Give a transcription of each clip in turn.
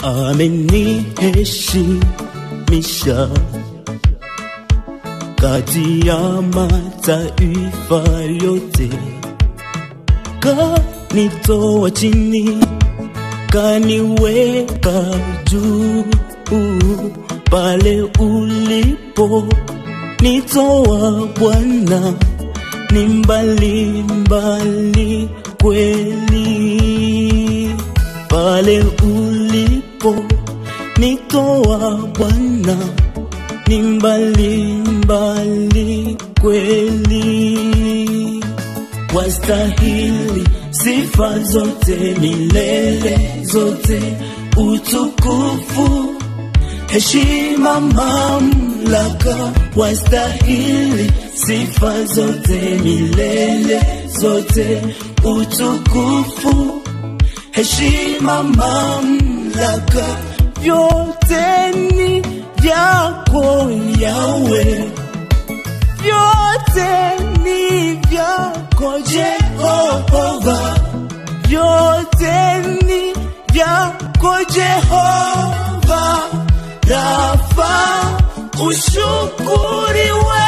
ameniheshimisha kati ya mataifa yote, kanitoa chini kaniweka juu. Pale ulipo nitoa Bwana, ni mbali mbali kweli. Pale ulipo nitoa Bwana, ni mbali mbali kweli. Wastahili sifa zote milele zote, utukufu, heshima, mamlaka. Wastahili sifa zote milele zote, utukufu, heshima, mamlaka. Vyote ni vyako Yahweh, vyote ni vyako Jehova, vyote ni vyako Jehova Rafa, ushukuriwe.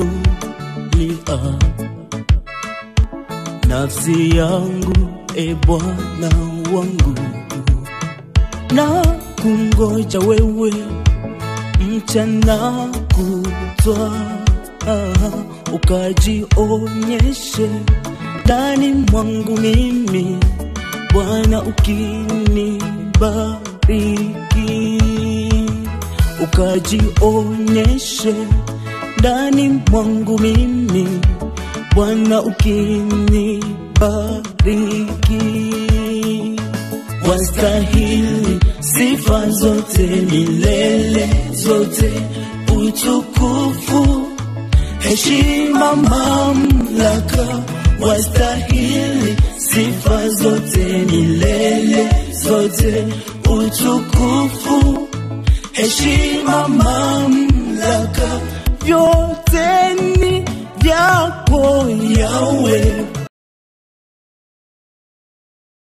Ninakuinulia nafsi yangu, e Bwana wangu, na kungoja wewe mchana kutwa, ukajionyeshe ndani mwangu mimi Bwana, ukinibariki. Ukajionyeshe ndani mwangu mimi Bwana, ukinibariki. Wastahili sifa zote milele zote, utukufu, heshima, mamlaka. Wastahili sifa zote milele zote, utukufu, heshima, mamlaka. Vyote ni vyako Yahweh,